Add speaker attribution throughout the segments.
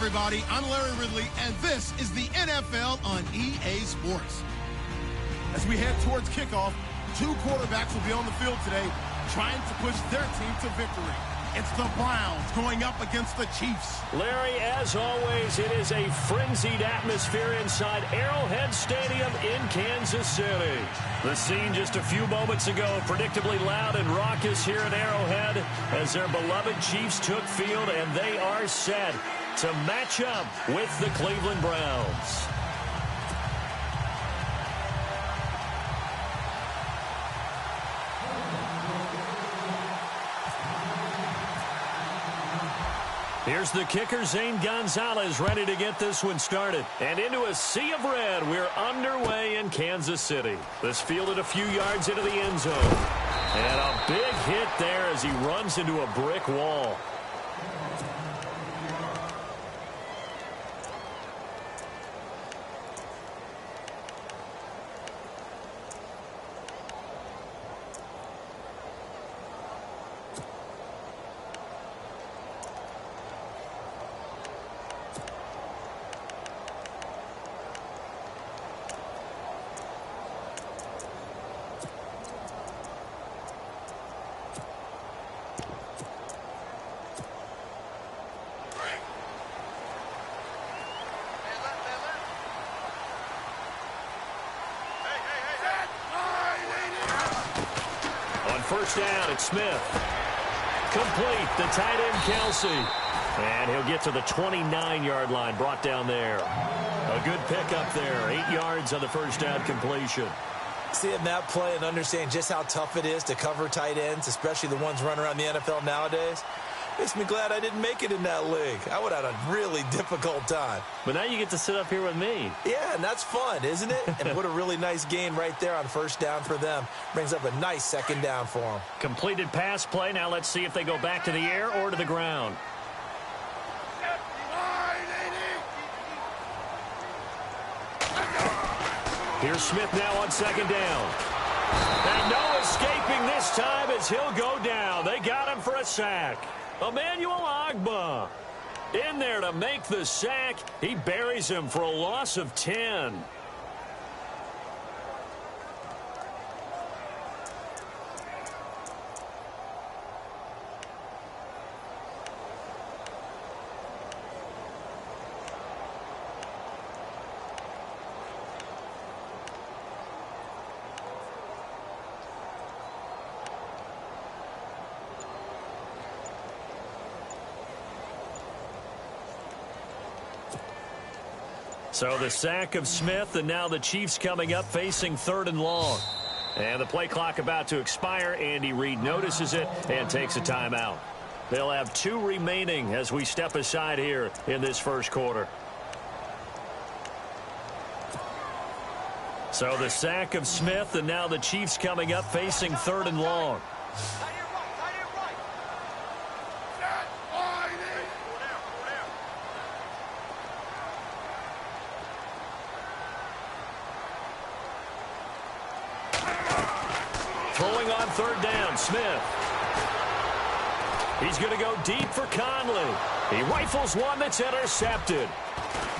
Speaker 1: everybody. I'm Larry Ridley, and this is the NFL on EA Sports. As we head towards kickoff, two quarterbacks will be on the field today trying to push their team to victory. It's the Browns going up against the Chiefs.
Speaker 2: Larry, as always, it is a frenzied atmosphere inside Arrowhead Stadium in Kansas City. The scene just a few moments ago, predictably loud and raucous here in Arrowhead as their beloved Chiefs took field, and they are set to match up with the Cleveland Browns. Here's the kicker, Zane Gonzalez, ready to get this one started. And into a sea of red, we're underway in Kansas City. This fielded a few yards into the end zone. And a big hit there as he runs into a brick wall. First down, it's Smith. Complete, the tight end, Kelsey. And he'll get to the 29-yard line, brought down there. A good pickup there, 8 yards on the first down completion.
Speaker 3: Seeing that play and understand just how tough it is to cover tight ends, especially the ones running around the NFL nowadays, makes me glad I didn't make it in that league. I would have had a really difficult time.
Speaker 2: But now you get to sit up here with me.
Speaker 3: Yeah, and that's fun, isn't it? And what a really nice gain right there on first down for them. Brings up a nice second down for them.
Speaker 2: Completed pass play. Now let's see if they go back to the air or to the ground. Here's Smith now on second down. And no escaping this time as he'll go down. They got him for a sack. Emmanuel Ogbah in there to make the sack. He buries him for a loss of 10. So the sack of Smith, and now the Chiefs coming up facing 3rd and long. And the play clock about to expire. Andy Reid notices it and takes a timeout. They'll have 2 remaining as we step aside here in this first quarter. So the sack of Smith, and now the Chiefs coming up facing 3rd and long. Throwing on 3rd down, Smith. He's going to go deep for Conley. He rifles one that's intercepted.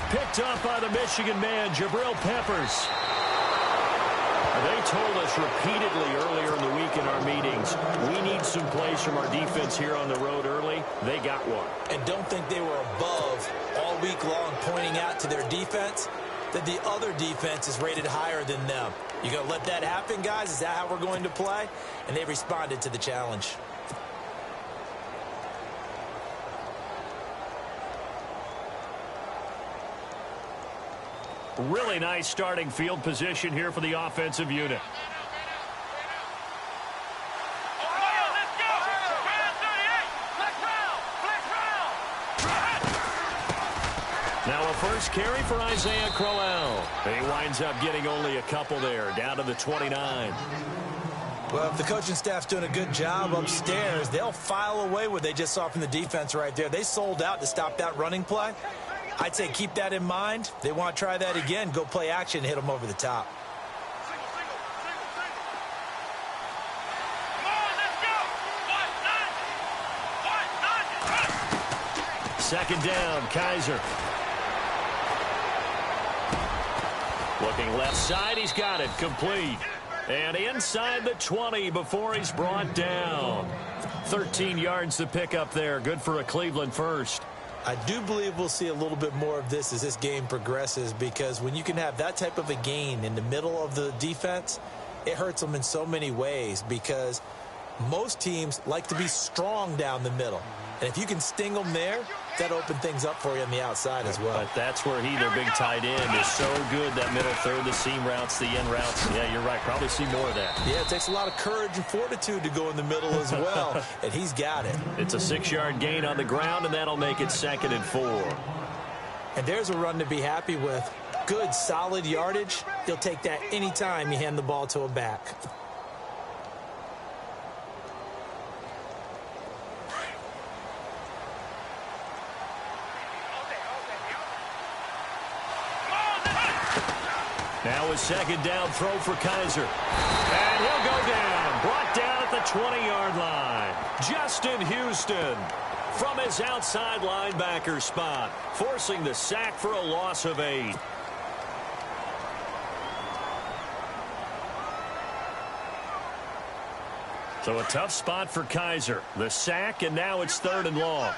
Speaker 2: Picked up by the Michigan man, Jabril Peppers. They told us repeatedly earlier in the week in our meetings, we need some plays from our defense here on the road early. They got one.
Speaker 3: And don't think they were above all week long pointing out to their defense that the other defense is rated higher than them. You going to let that happen, guys? Is that how we're going to play? And they responded to the challenge.
Speaker 2: Really nice starting field position here for the offensive unit. Now a first carry for Isaiah Crowell. He winds up getting only a couple there, down to the 29.
Speaker 3: Well, if the coaching staff's doing a good job upstairs, they'll file away what they just saw from the defense right there. They sold out to stop that running play. I'd say keep that in mind. They want to try that again. Go play action and hit them over the top.
Speaker 2: second down, Kaiser. Looking left side, he's got it, complete. And inside the 20 before he's brought down. 13 yards to pick up there. Good for a Cleveland first.
Speaker 3: I do believe we'll see a little bit more of this as this game progresses, because when you can have that type of a gain in the middle of the defense, it hurts them in so many ways, because most teams like to be strong down the middle. And if you can sting them there, that opens things up for you on the outside as well.
Speaker 2: But that's where their big tight end, is so good. That middle third, the seam routes, the end routes. Yeah, you're right. Probably see more of that.
Speaker 3: Yeah, it takes a lot of courage and fortitude to go in the middle as well, and he's got it.
Speaker 2: It's a 6-yard gain on the ground, and that'll make it 2nd and 4.
Speaker 3: And there's a run to be happy with. Good, solid yardage. You'll take that anytime you hand the ball to a back.
Speaker 2: Now a second down throw for Kaiser. And he'll go down. Brought down at the 20-yard line. Justin Houston from his outside linebacker spot, forcing the sack for a loss of 8. So a tough spot for Kaiser. The sack, and now it's 3rd and long.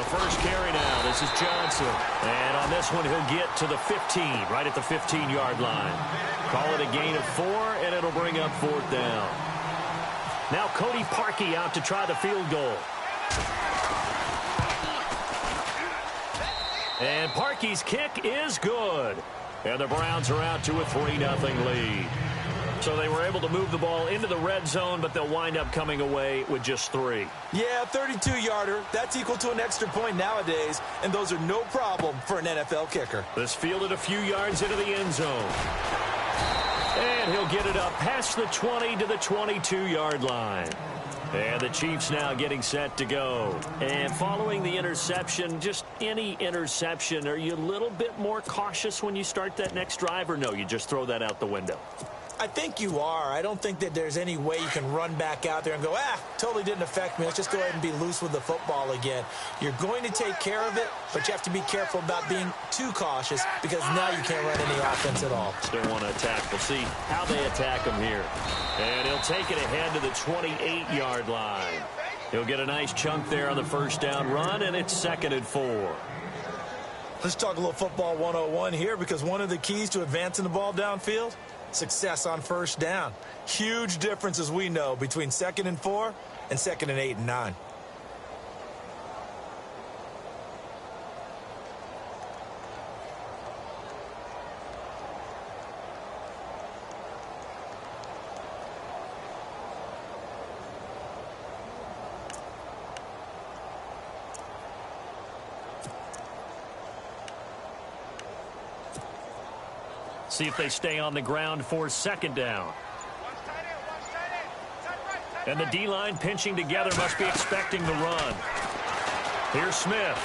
Speaker 2: First carry now. This is Johnson. And on this one, he'll get to the 15, right at the 15-yard line. Call it a gain of 4, and it'll bring up 4th down. Now Cody Parkey out to try the field goal. And Parkey's kick is good. And the Browns are out to a 3-0 lead. So they were able to move the ball into the red zone, but they'll wind up coming away with just 3.
Speaker 3: Yeah, 32-yarder. That's equal to an extra point nowadays, and those are no problem for an NFL kicker.
Speaker 2: This fielded a few yards into the end zone. And he'll get it up past the 20 to the 22-yard line. And the Chiefs now getting set to go. And following the interception, just any interception, are you a little bit more cautious when you start that next drive, or no, you just throw that out the window?
Speaker 3: I think you are. I don't think that there's any way you can run back out there and go, totally didn't affect me. Let's just go ahead and be loose with the football again. You're going to take care of it, but you have to be careful about being too cautious, because now you can't run any offense at all.
Speaker 2: Still want to attack. We'll see how they attack him here. And he'll take it ahead to the 28-yard line. He'll get a nice chunk there on the first down run, and it's 2nd and 4.
Speaker 3: Let's talk a little football 101 here, because one of the keys to advancing the ball downfield, success on first down. Huge difference, as we know, between 2nd and 4 and 2nd and 8 and 9.
Speaker 2: See if they stay on the ground for 2nd down. And the D-line pinching together, must be expecting the run. Here's Smith.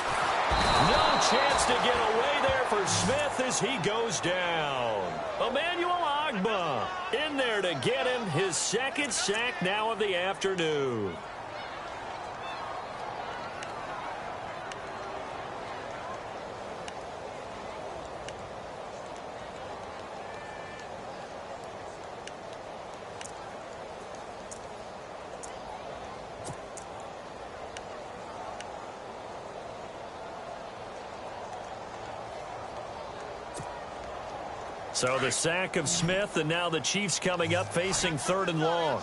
Speaker 2: No chance to get away there for Smith as he goes down. Emmanuel Ogbah in there to get him his 2nd sack now of the afternoon. So the sack of Smith, and now the Chiefs coming up facing 3rd and long.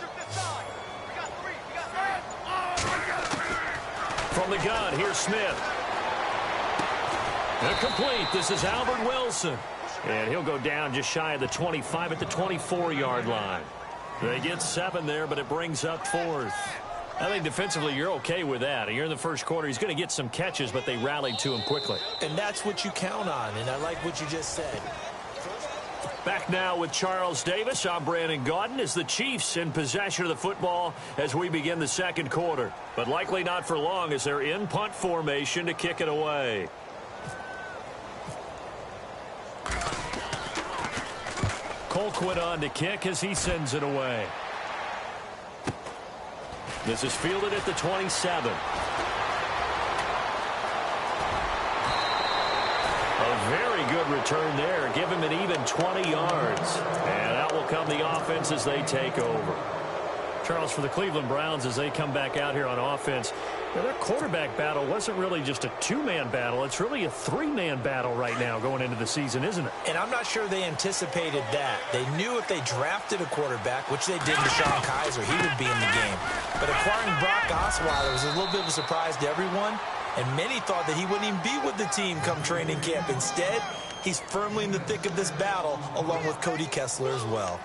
Speaker 2: From the gun, here's Smith. Incomplete. This is Albert Wilson. And he'll go down just shy of the 25 at the 24-yard line. They get 7 there, but it brings up 4th. I think defensively you're okay with that. You're in the first quarter. He's going to get some catches, but they rallied to him quickly.
Speaker 3: And that's what you count on, and I like what you just said.
Speaker 2: Back now with Charles Davis. I'm Brandon Gaudin as the Chiefs in possession of the football as we begin the 2nd quarter. But likely not for long as they're in punt formation to kick it away. Colquitt on to kick as he sends it away. This is fielded at the 27. A very good return there. Give him an even 20 yards. And out will come the offense as they take over. Charles, for the Cleveland Browns, as they come back out here on offense, their quarterback battle wasn't really just a two-man battle. It's really a three-man battle right now going into the season, isn't it?
Speaker 3: And I'm not sure they anticipated that. They knew if they drafted a quarterback, which they did, Deshaun Kaiser, he would be in the game. But acquiring Brock Osweiler was a little bit of a surprise to everyone, and many thought that he wouldn't even be with the team come training camp. Instead, he's firmly in the thick of this battle, along with Cody Kessler as well.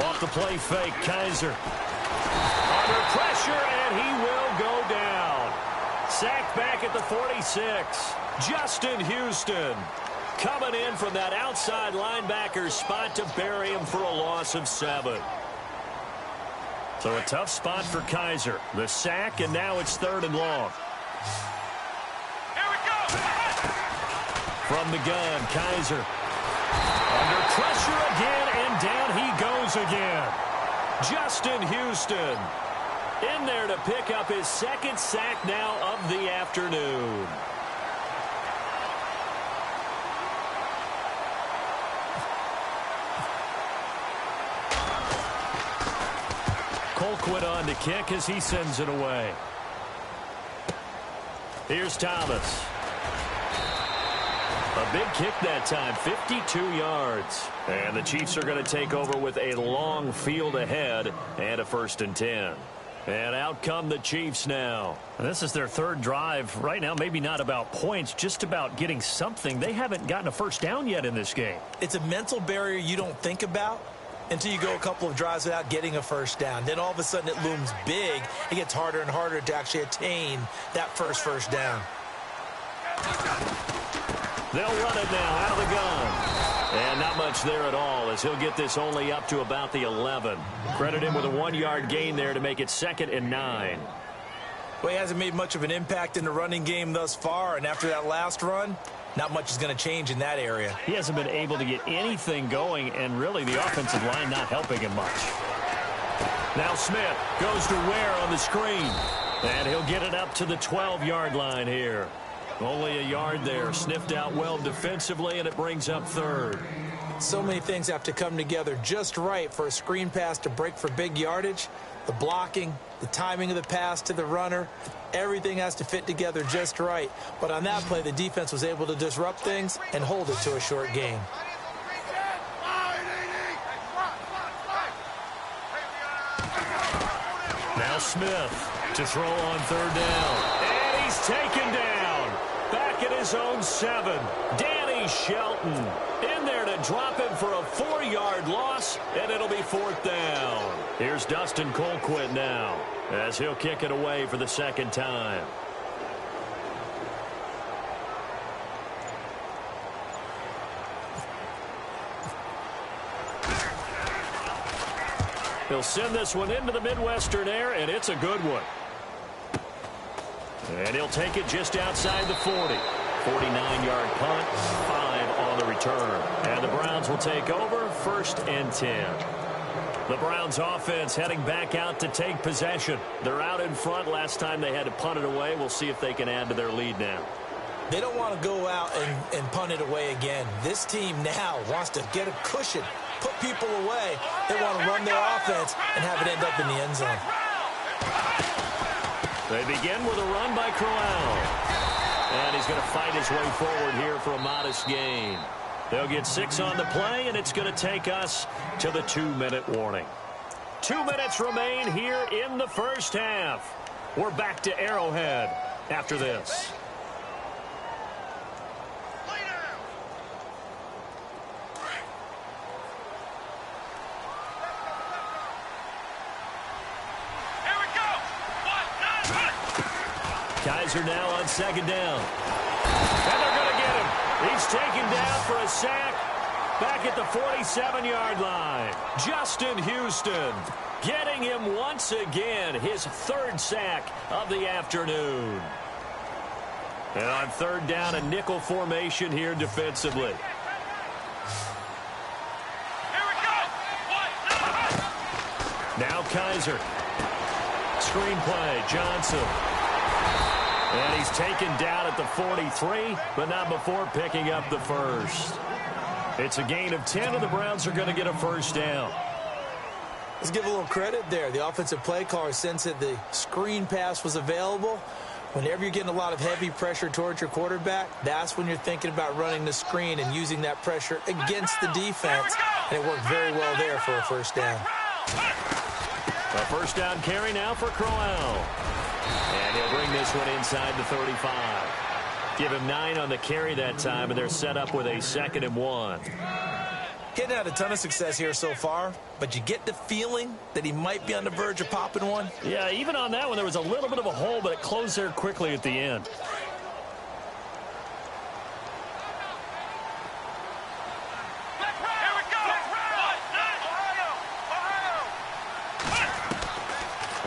Speaker 2: Off the play fake, Kaiser. Under pressure, and he will go down. Sacked back at the 46. Justin Houston coming in from that outside linebacker spot to bury him for a loss of 7. So a tough spot for Kaiser. The sack, and now it's 3rd and long.
Speaker 4: Here we go.
Speaker 2: From the gun, Kaiser. Under pressure again, and down he goes again. Justin Houston in there to pick up his 2nd sack now of the afternoon. Colquitt on to kick as he sends it away. Here's Thomas. A big kick that time, 52 yards. And the Chiefs are going to take over with a long field ahead and a 1st and 10. And out come the Chiefs now. And this is their 3rd drive. Right now, maybe not about points, just about getting something. They haven't gotten a first down yet in this game.
Speaker 3: It's a mental barrier you don't think about until you go a couple of drives without getting a first down. Then all of a sudden it looms big. It gets harder and harder to actually attain that first down.
Speaker 2: They'll run it now out of the gun. And not much there at all, as he'll get this only up to about the 11. Credit him with a 1-yard gain there to make it 2nd and 9.
Speaker 3: Well, he hasn't made much of an impact in the running game thus far, and after that last run, not much is going to change in that area.
Speaker 2: He hasn't been able to get anything going, and really the offensive line not helping him much. Now Smith goes to Ware on the screen, and he'll get it up to the 12-yard line here. Only a yard there, sniffed out well defensively, and it brings up 3rd.
Speaker 3: So many things have to come together just right for a screen pass to break for big yardage. The blocking, the timing of the pass to the runner, everything has to fit together just right. But on that play, the defense was able to disrupt things and hold it to a short gain.
Speaker 2: Now Smith to throw on 3rd down. And he's taken down. Back at his own 7. Danny Shelton in there to drop him for a 4-yard loss, and it'll be 4th down. Here's Dustin Colquitt now as he'll kick it away for the 2nd time. He'll send this one into the Midwestern air, and it's a good one. And he'll take it just outside the 40. 49-yard punt, 5 on the return. And the Browns will take over, 1st and 10. The Browns offense heading back out to take possession. They're out in front. Last time they had to punt it away. We'll see if they can add to their lead now.
Speaker 3: They don't want to go out and punt it away again. This team now wants to get a cushion, put people away. They want to run their offense and have it end up in the end zone.
Speaker 2: They begin with a run by Crowell. And he's going to fight his way forward here for a modest gain. They'll get 6 on the play, and it's going to take us to the 2-minute warning. 2 minutes remain here in the first half. We're back to Arrowhead after this. Kaiser now on 2nd down. And they're going to get him. He's He's taken down for a sack back at the 47-yard line. Justin Houston getting him once again, his third sack of the afternoon. And on third down, a nickel formation here defensively. Now Kaiser. Screenplay, Johnson. And he's taken down at the 43, but not before picking up the first. It's a gain of 10, and the Browns are going to get a first down.
Speaker 3: Let's give a little credit there. The offensive play caller sensed that the screen pass was available. Whenever you're getting a lot of heavy pressure towards your quarterback, that's when you're thinking about running the screen and using that pressure against the defense. And it worked very well there for a first down.
Speaker 2: A first down carry now for Crowell. And he'll bring this one inside the 35. Give him 9 on the carry that time, and they're set up with a 2nd and 1.
Speaker 3: Getting had a ton of success here so far, but you get the feeling that he might be on the verge of popping one.
Speaker 2: Yeah, even on that one, there was a little bit of a hole, but it closed there quickly at the end.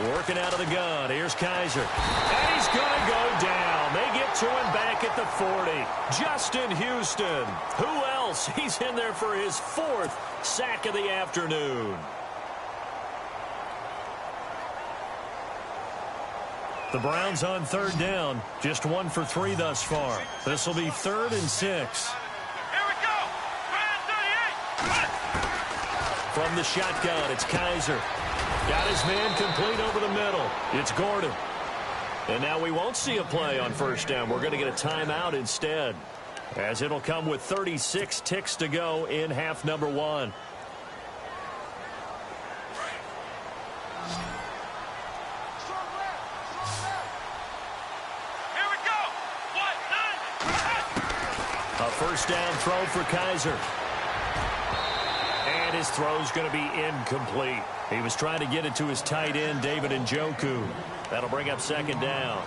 Speaker 2: Working out of the gun. Here's Kaiser. And he's going to go down. They get to him back at the 40. Justin Houston. Who else? He's in there for his 4th sack of the afternoon. The Browns on third down. Just 1 for 3 thus far. This will be 3rd and 6.
Speaker 4: Here we go.
Speaker 2: From the shotgun, it's Kaiser. Got his man complete over the middle. It's Gordon. And now we won't see a play on first down. We're going to get a timeout instead, as it'll come with 36 ticks to go in half number 1.
Speaker 4: Here we go.
Speaker 2: A first down throw for Kaiser. And his throw's going to be incomplete. He was trying to get it to his tight end, David Njoku. That'll bring up 2nd down.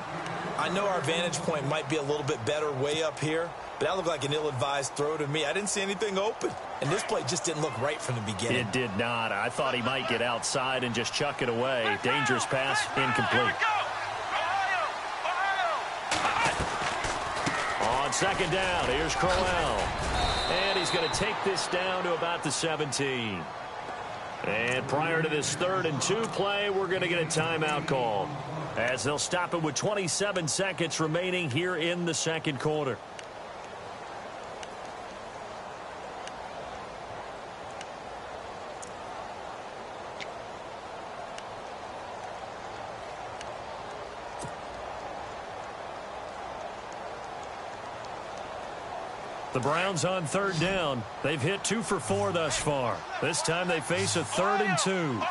Speaker 3: I know our vantage point might be a little bit better way up here, but that looked like an ill-advised throw to me. I didn't see anything open, and this play just didn't look right from the beginning.
Speaker 2: It did not. I thought he might get outside and just chuck it away. Dangerous pass, incomplete. On 2nd down, here's Crowell. And he's going to take this down to about the 17. And prior to this 3rd and 2 play, we're going to get a timeout call, as they'll stop it with 27 seconds remaining here in the 2nd quarter. The Browns on third down. They've hit 2 for 4 thus far. This time they face a 3rd and 2.
Speaker 4: Here we go.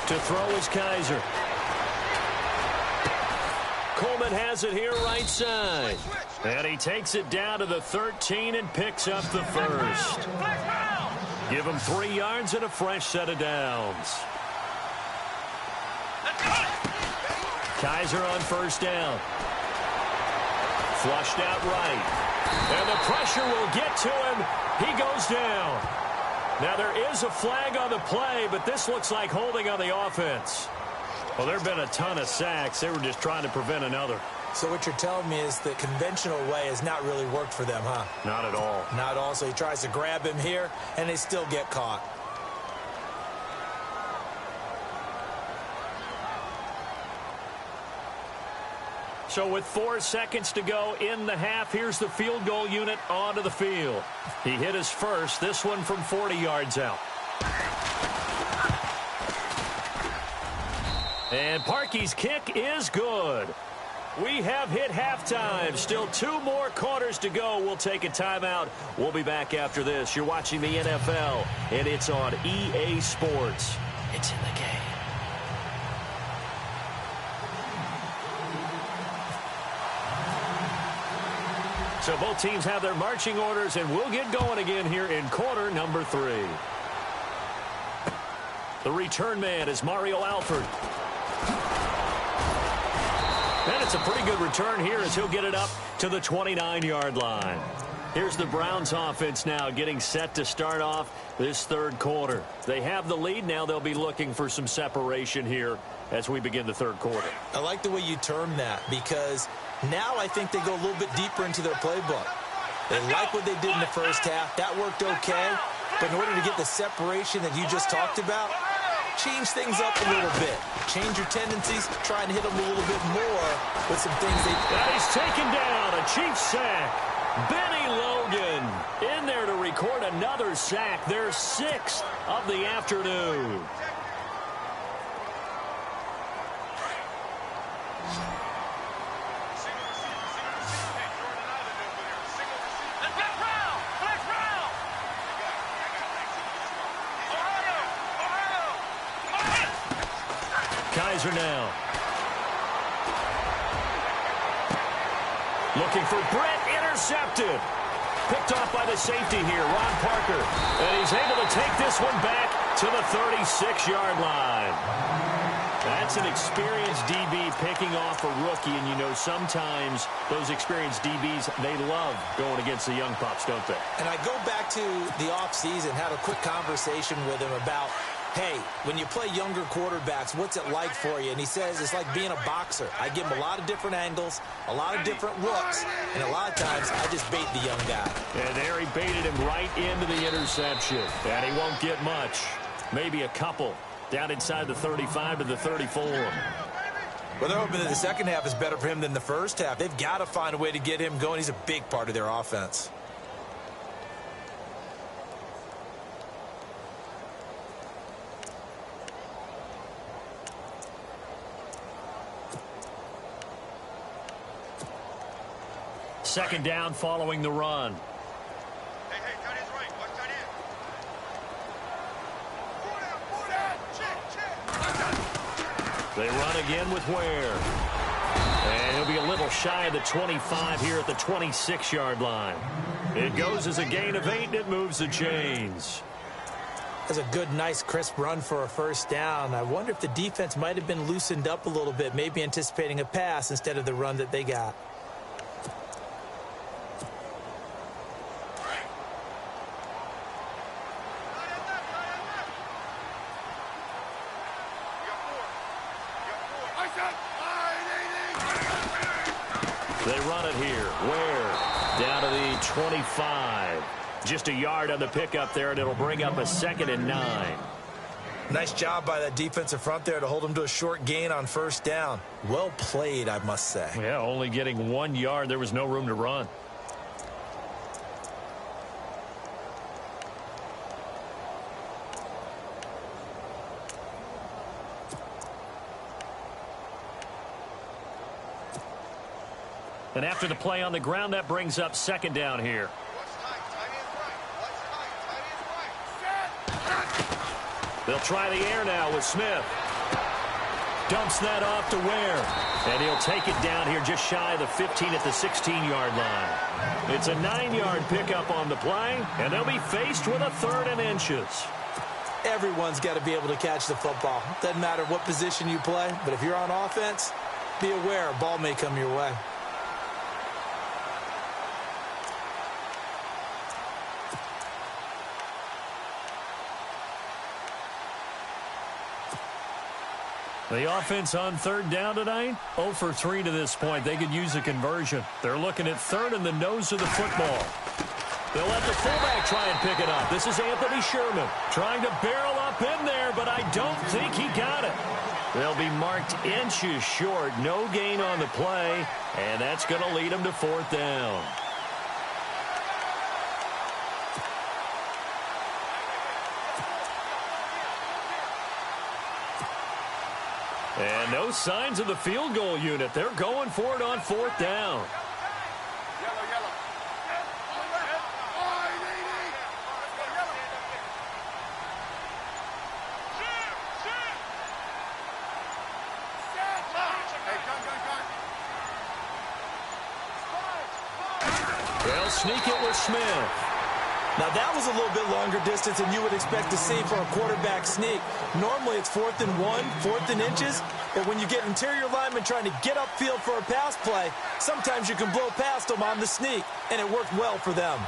Speaker 2: To throw is Kaiser. Coleman has it here right side. And he takes it down to the 13 and picks up the first. Give him 3 yards and a fresh set of downs. Kaiser on first down. Flushed out right. And the pressure will get to him. He goes down. Now there is a flag on the play, but this looks like holding on the offense. Well, there have been a ton of sacks. They were just trying to prevent another.
Speaker 3: So what you're telling me is the conventional way has not really worked for them, huh?
Speaker 2: Not at all.
Speaker 3: Not at all. So he tries to grab him here, and they still get caught.
Speaker 2: So with 4 seconds to go in the half, here's the field goal unit onto the field. He hit his first, this one from 40 yards out. And Parkey's kick is good. We have hit halftime. Still 2 more quarters to go. We'll take a timeout. We'll be back after this. You're watching the NFL, and it's on EA Sports. It's in the game. So both teams have their marching orders, and we'll get going again here in quarter number 3. The return man is Mario Alford. And it's a pretty good return here as he'll get it up to the 29-yard line. Here's the Browns offense now getting set to start off this third quarter. They have the lead. Now they'll be looking for some separation here as we begin the third quarter.
Speaker 3: I like the way you term that because now I think they go a little bit deeper into their playbook. They like what they did in the first half. That worked okay. But in order to get the separation that you just talked about, change things up a little bit. Change your tendencies. Try and hit them a little bit more with some things they...
Speaker 2: And he's taken down. A Chiefs sack. Benny Logan in there to record another sack. Their 6th of the afternoon. Kaiser now. Looking for Brett, intercepted. Picked off by the safety here, Ron Parker. And he's able to take this one back to the 36-yard line. That's an experienced DB picking off a rookie, and you know sometimes those experienced DBs, they love going against the young pups, don't they?
Speaker 3: And I go back to the offseason, had a quick conversation with him about, hey, when you play younger quarterbacks, what's it like for you? And he says it's like being a boxer. I give him a lot of different angles, a lot of different looks, and a lot of times I just bait the young guy.
Speaker 2: And there he baited him right into the interception. And he won't get much. Maybe a couple. Down inside the 35 to the 34.
Speaker 3: Well, they're hoping that the second half is better for him than the first half. They've got to find a way to get him going. He's a big part of their offense.
Speaker 2: Second down following the run.
Speaker 4: Hey, tight end's right. Watch tight end.
Speaker 2: They run again with Ware. And he'll be a little shy of the 25 here at the 26-yard line. It goes as a gain of 8, and it moves the chains.
Speaker 3: That's a good, nice, crisp run for a first down. I wonder if the defense might have been loosened up a little bit, maybe anticipating a pass instead of the run that they got.
Speaker 2: They run it here. Ware down to the 25. Just a yard on the pickup there, and it'll bring up a 2nd and 9.
Speaker 3: Nice job by that defensive front there to hold him to a short gain on first down. Well played, I must say.
Speaker 2: Yeah, only getting 1 yard. There was no room to run. And after the play on the ground, that brings up second down here. They'll try the air now with Smith. Dumps that off to Ware. And he'll take it down here just shy of the 15 at the 16-yard line. It's a 9-yard pickup on the play, and they'll be faced with a 3rd and inches.
Speaker 3: Everyone's got to be able to catch the football. Doesn't matter what position you play, but if you're on offense, be aware a ball may come your way.
Speaker 2: The offense on 3rd down tonight, 0 for 3 to this point. They could use a conversion. They're looking at 3rd and the nose of the football. They'll let the fullback try and pick it up. This is Anthony Sherman trying to barrel up in there, but I don't think he got it. They'll be marked inches short. No gain on the play, and that's going to lead them to 4th down. And no signs of the field goal unit. They're going for it on 4th down. They'll sneak it with Smith.
Speaker 3: Now, that was a little bit longer distance than you would expect to see for a quarterback sneak. Normally, it's 4th and 1, 4th and inches. But when you get interior linemen trying to get upfield for a pass play, sometimes you can blow past them on the sneak, and it worked well for them.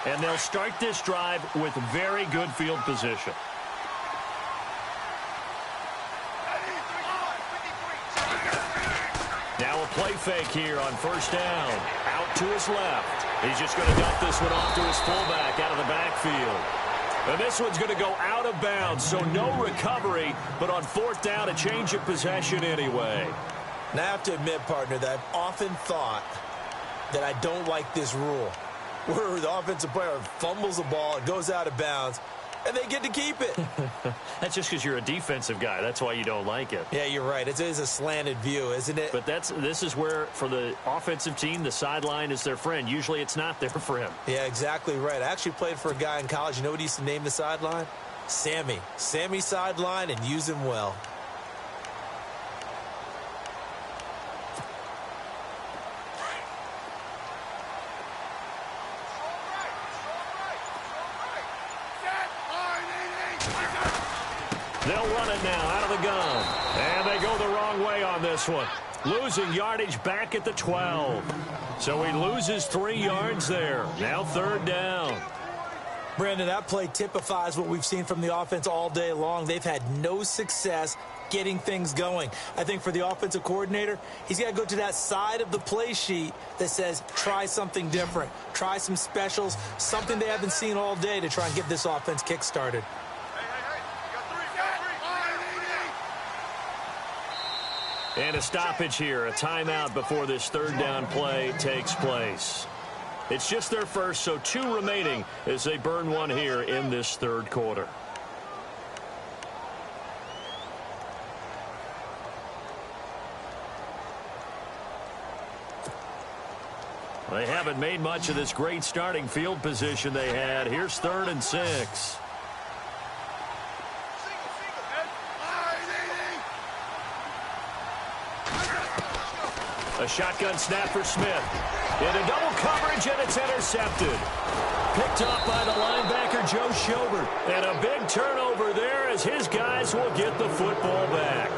Speaker 2: And they'll start this drive with very good field position. Now a play fake here on first down. Out to his left. He's just going to dump this one off to his fullback out of the backfield. And this one's going to go out of bounds, so no recovery, but on 4th down, a change of possession anyway.
Speaker 3: Now, I have to admit, partner, that I've often thought that I don't like this rule, where the offensive player fumbles the ball, it goes out of bounds, and they get to keep it.
Speaker 2: That's just because you're a defensive guy. That's why you don't like it.
Speaker 3: Yeah, you're right. It is a slanted view, isn't it?
Speaker 2: But this is where, for the offensive team, the sideline is their friend. Usually it's not there for him.
Speaker 3: Yeah, exactly right. I actually played for a guy in college. You know what he used to name the sideline? Sammy. Sammy sideline, and use him well.
Speaker 2: They'll run it now out of the gun. And they go the wrong way on this one. Losing yardage back at the 12. So he loses 3 yards there. Now 3rd down.
Speaker 3: Brandon, that play typifies what we've seen from the offense all day long. They've had no success getting things going. I think for the offensive coordinator, he's got to go to that side of the play sheet that says try something different. Try some specials, something they haven't seen all day to try and get this offense kick-started.
Speaker 2: And a stoppage here, a timeout before this 3rd down play takes place. It's just their first, so 2 remaining as they burn one here in this 3rd quarter. They haven't made much of this great starting field position they had. Here's 3rd and 6. A shotgun snap for Smith. Into double coverage, and it's intercepted. Picked up by the linebacker, Joe Schobert. And a big turnover there as his guys will get the football back.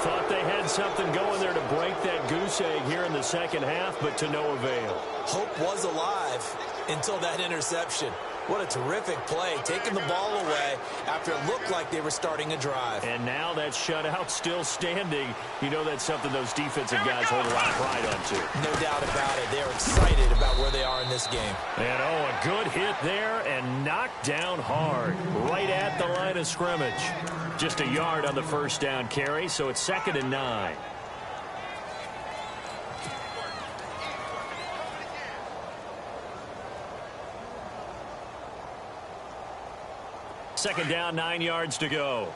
Speaker 2: Thought they had something going there to break that goose egg here in the second half, but to no avail.
Speaker 3: Hope was alive until that interception. What a terrific play, taking the ball away after it looked like they were starting a drive.
Speaker 2: And now that shutout still standing. You know that's something those defensive guys hold a lot of pride on, too.
Speaker 3: No doubt about it. They're excited about where they are in this game.
Speaker 2: And, a good hit there and knocked down hard. Right at the line of scrimmage. Just a yard on the first down carry, so it's 2nd and 9. Second down, 9 yards to go.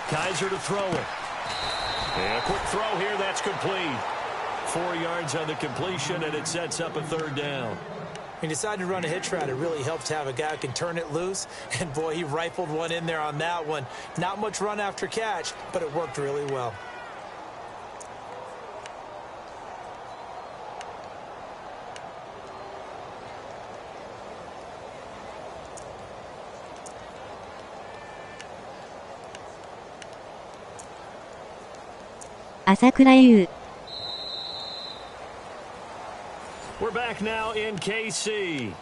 Speaker 2: Kaiser to throw it. And a quick throw here, that's complete. 4 yards on the completion, and it sets up a 3rd down.
Speaker 3: He decided to run a hitch route. It really helps to have a guy who can turn it loose. And, boy, he rifled one in there on that one. Not much run after catch, but it worked really well.
Speaker 2: We're back now in KC.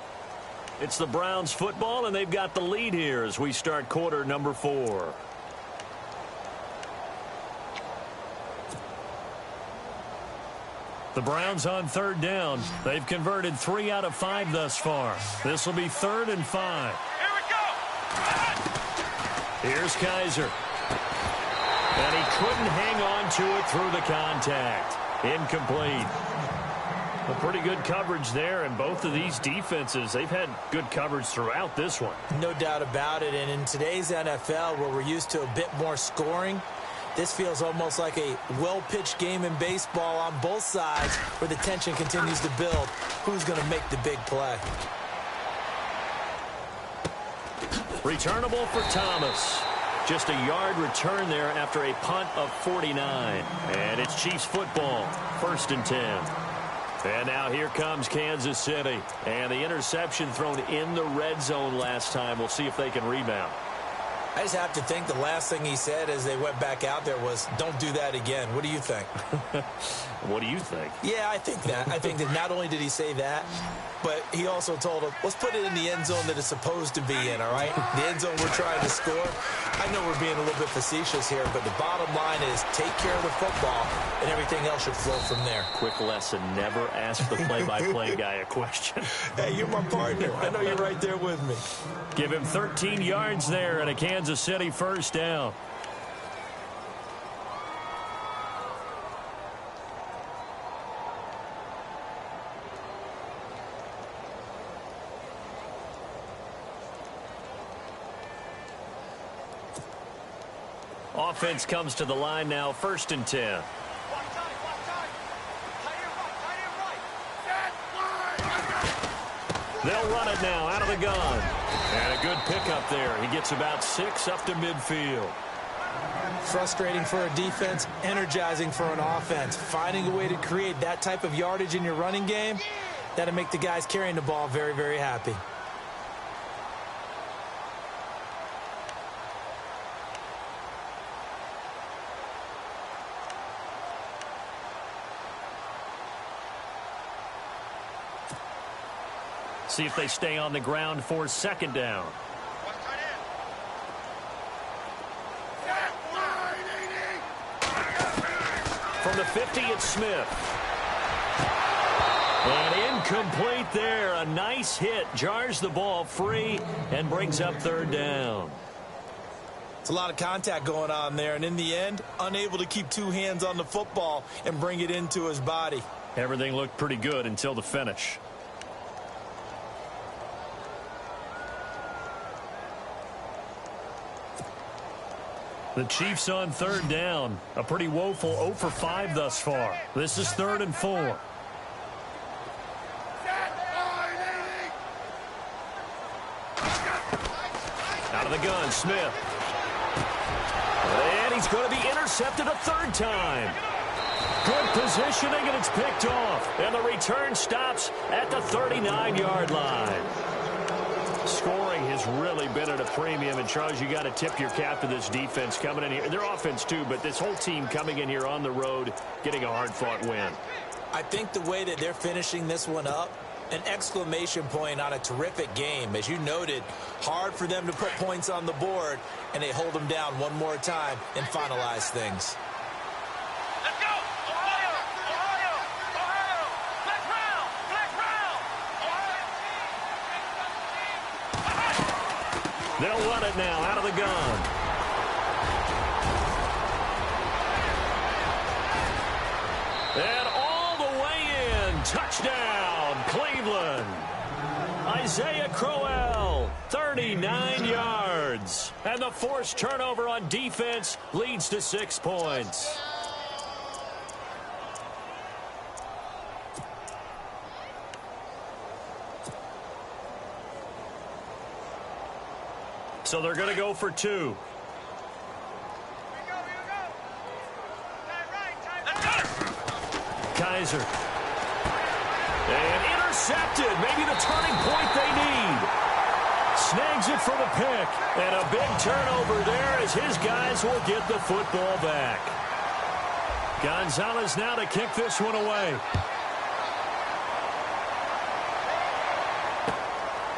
Speaker 2: It's the Browns football, and they've got the lead here as we start quarter number 4. The Browns on 3rd down. They've converted 3 out of 5 thus far. This will be 3rd and 5.
Speaker 4: Here we go.
Speaker 2: Here's Kaiser. And he couldn't hang on to it through the contact. Incomplete. A pretty good coverage there, and both of these defenses, they've had good coverage throughout this one.
Speaker 3: No doubt about it, and in today's NFL, where we're used to a bit more scoring, this feels almost like a well-pitched game in baseball on both sides, where the tension continues to build. Who's going to make the big play?
Speaker 2: Returnable for Thomas. Just a yard return there after a punt of 49. And it's Chiefs football, 1st and 10. And now here comes Kansas City. And the interception thrown in the red zone last time. We'll see if they can rebound.
Speaker 3: I just have to think the last thing he said as they went back out there was, don't do that again. What do you think?
Speaker 2: What do you think?
Speaker 3: Yeah, I think that. I think that not only did he say that, but he also told him, let's put it in the end zone that it's supposed to be in, all right? The end zone we're trying to score. I know we're being a little bit facetious here, but the bottom line is take care of the football, and everything else should flow from there.
Speaker 2: Quick lesson, never ask the play-by-play guy a question.
Speaker 3: Hey, you're my partner. I know you're right there with me.
Speaker 2: Give him 13 yards there and a Kansas City 1st down. Offense comes to the line now, 1st and 10. They'll run it now out of the gun. And a good pickup there. He gets about 6 up to midfield.
Speaker 3: Frustrating for a defense, energizing for an offense. Finding a way to create that type of yardage in your running game, that'll make the guys carrying the ball very, very happy.
Speaker 2: See if they stay on the ground for 2nd down. From the 50, it's Smith. And incomplete there. A nice hit. Jars the ball free and brings up 3rd down.
Speaker 3: It's a lot of contact going on there, and in the end, unable to keep 2 hands on the football and bring it into his body.
Speaker 2: Everything looked pretty good until the finish. The Chiefs on 3rd down. A pretty woeful 0 for 5 thus far. This is 3rd and 4. Out of the gun, Smith. And he's going to be intercepted a 3rd time. Good positioning, and it's picked off. And the return stops at the 39-yard line. Scoring has really been at a premium, and Charles, you got to tip your cap to this defense coming in here. Their offense too, but this whole team coming in here on the road, getting a hard-fought win.
Speaker 3: I think the way that they're finishing this one up, an exclamation point on a terrific game. As you noted, hard for them to put points on the board, and they hold them down one more time and finalize things.
Speaker 4: Let's go! Ohio! Ohio! Ohio! Black round! Black round!
Speaker 2: They'll run it now out of the gun. And all the way in. Touchdown, Cleveland. Isaiah Crowell, 39 yards. And the forced turnover on defense leads to 6 points. So they're going to go for 2. Kaiser. And intercepted. Maybe the turning point they need. Snags it for the pick. And a big turnover there as his guys will get the football back. Gonzalez now to kick this one away.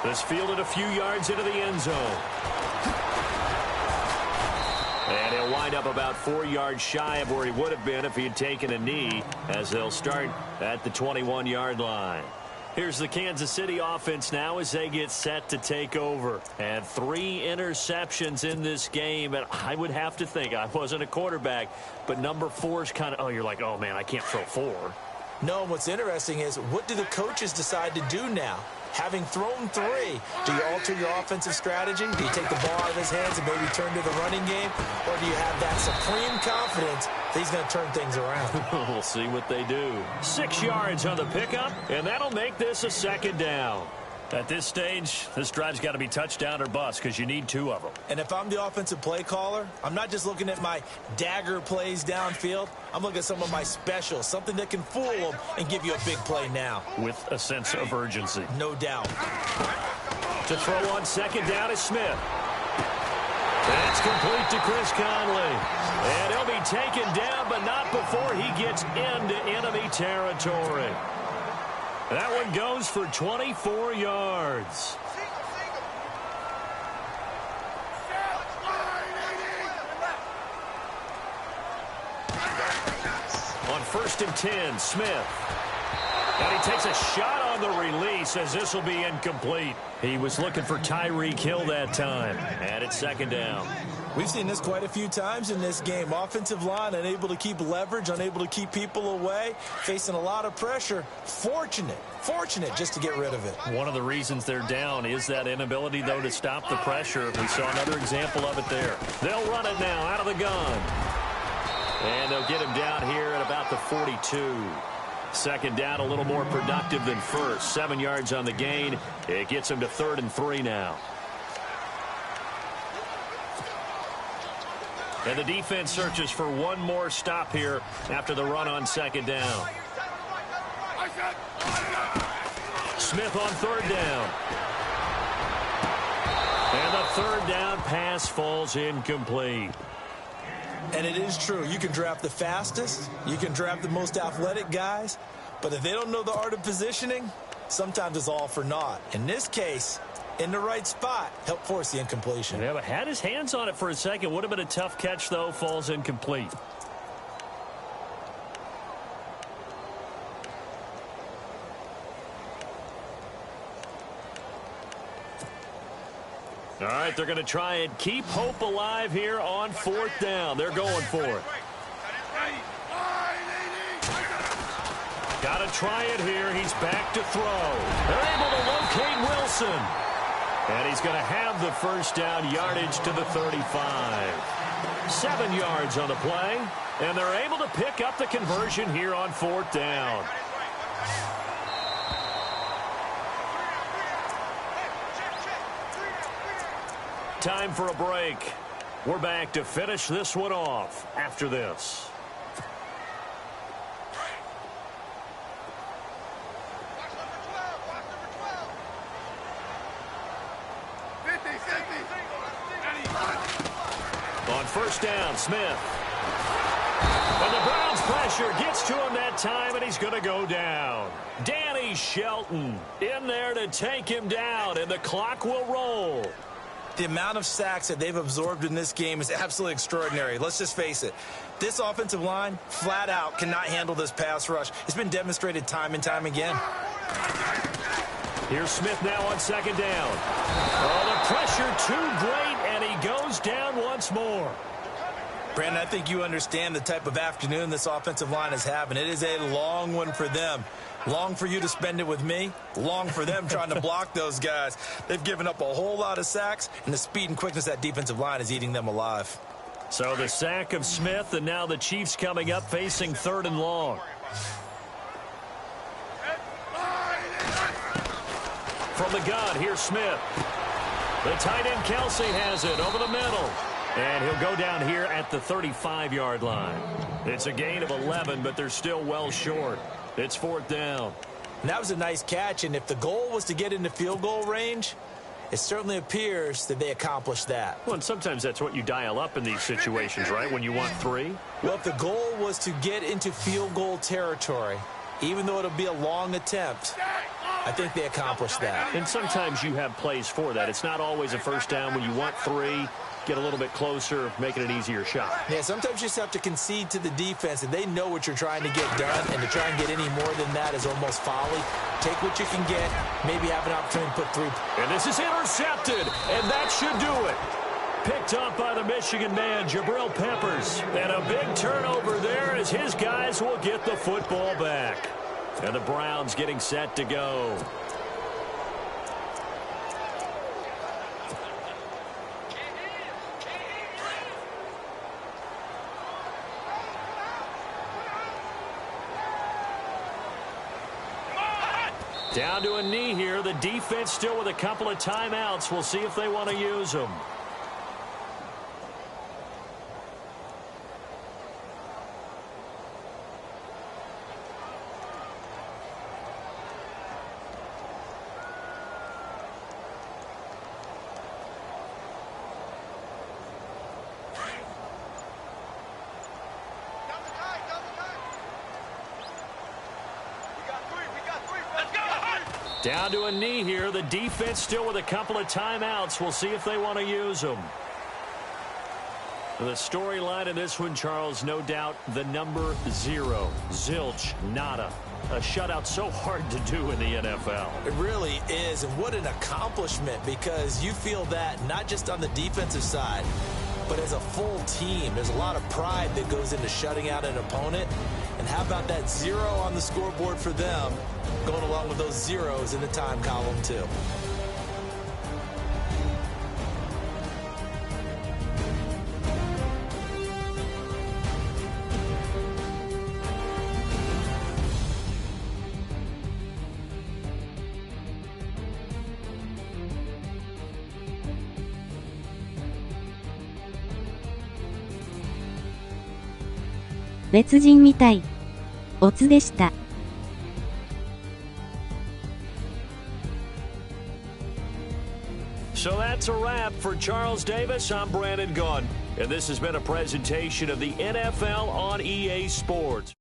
Speaker 2: This fielded a few yards into the end zone. And he'll wind up about 4 yards shy of where he would have been if he had taken a knee, as they'll start at the 21-yard line. Here's the Kansas City offense now as they get set to take over. And 3 interceptions in this game. And I would have to think, I wasn't a quarterback, but number 4 is kind of, oh, you're like, oh, man, I can't throw 4.
Speaker 3: No, what's interesting is, what do the coaches decide to do now? Having thrown 3, do you alter your offensive strategy? Do you take the ball out of his hands and maybe turn to the running game? Or do you have that supreme confidence that he's going to turn things around?
Speaker 2: We'll see what they do. 6 yards on the pickup, and that'll make this a 2nd down. At this stage, this drive's got to be touchdown or bust because you need 2 of them.
Speaker 3: And if I'm the offensive play caller, I'm not just looking at my dagger plays downfield. I'm looking at some of my specials, something that can fool them and give you a big play now.
Speaker 2: With a sense of urgency.
Speaker 3: No doubt.
Speaker 2: To throw on second down is Smith. That's complete to Chris Conley. And he'll be taken down, but not before he gets into enemy territory. That one goes for 24 yards. On 1st and 10, Smith. And he takes a shot on the release as this will be incomplete. He was looking for Tyreek Hill that time. And it's 2nd down.
Speaker 3: We've seen this quite a few times in this game. Offensive line unable to keep leverage, unable to keep people away, facing a lot of pressure. Fortunate just to get rid of it.
Speaker 2: One of the reasons they're down is that inability, though, to stop the pressure. We saw another example of it there. They'll run it now out of the gun. And they'll get him down here at about the 42. 2nd down, a little more productive than first. 7 yards on the gain. It gets him to 3rd and 3 now. And the defense searches for one more stop here after the run on 2nd down. Smith on 3rd down. And the 3rd down pass falls incomplete.
Speaker 3: And it is true. You can draft the fastest. You can draft the most athletic guys. But if they don't know the art of positioning, sometimes it's all for naught. In this case, in the right spot, help force the incompletion.
Speaker 2: Yeah, but had his hands on it for a second. Would have been a tough catch, though. Falls incomplete. All right, they're going to try and keep hope alive here on 4th down. They're going for it. Got to try it here. He's back to throw. They're able to locate Wilson. And he's going to have the 1st down, yardage to the 35. 7 yards on the play. And they're able to pick up the conversion here on 4th down. Time for a break. We're back to finish this one off after this. On 1st down, Smith. And the Browns pressure gets to him that time, and he's going to go down. Danny Shelton in there to take him down, and the clock will roll.
Speaker 3: The amount of sacks that they've absorbed in this game is absolutely extraordinary. Let's just face it. This offensive line, flat out, cannot handle this pass rush. It's been demonstrated time and time again.
Speaker 2: Here's Smith now on 2nd down. Oh, the pressure too great, and he goes down once more.
Speaker 3: Brandon, I think you understand the type of afternoon this offensive line is having. It is a long one for them. Long for you to spend it with me. Long for them trying to block those guys. They've given up a whole lot of sacks, and the speed and quickness of that defensive line is eating them alive.
Speaker 2: So the sack of Smith, and now the Chiefs coming up facing 3rd and long. From the gun, here's Smith. The tight end Kelsey has it over the middle. And he'll go down here at the 35-yard line. It's a gain of 11, but they're still well short. It's 4th down.
Speaker 3: And that was a nice catch, and if the goal was to get into field goal range, it certainly appears that they accomplished that.
Speaker 2: Well, and sometimes that's what you dial up in these situations, right, when you want 3?
Speaker 3: Well, if the goal was to get into field goal territory, even though it'll be a long attempt, I think they accomplished that.
Speaker 2: And sometimes you have plays for that. It's not always a 1st down when you want 3. Get a little bit closer, making an easier shot.
Speaker 3: Yeah, sometimes you just have to concede to the defense, and they know what you're trying to get done, and to try and get any more than that is almost folly. Take what you can get, maybe have an opportunity to put 3.
Speaker 2: And this is intercepted, and that should do it. Picked up by the Michigan man, Jabril Peppers. And a big turnover there as his guys will get the football back. And the Browns getting set to go. Down to a knee here. The defense still with a couple of timeouts. We'll see if they want to use them. Down to a knee here. The defense still with a couple of timeouts. We'll see if they want to use them. The storyline in this one, Charles, no doubt the number 0. Zilch, nada. A shutout so hard to do in the NFL.
Speaker 3: It really is, and what an accomplishment, because you feel that not just on the defensive side, but as a full team. There's a lot of pride that goes into shutting out an opponent. And how about that 0 on the scoreboard for them, going along with those zeros in the time column, too.
Speaker 5: 「別人みたい」オツでした。
Speaker 2: So that's a wrap for Charles Davis. I'm Brandon Gaudin, and this has been a presentation of the NFL on EA Sports.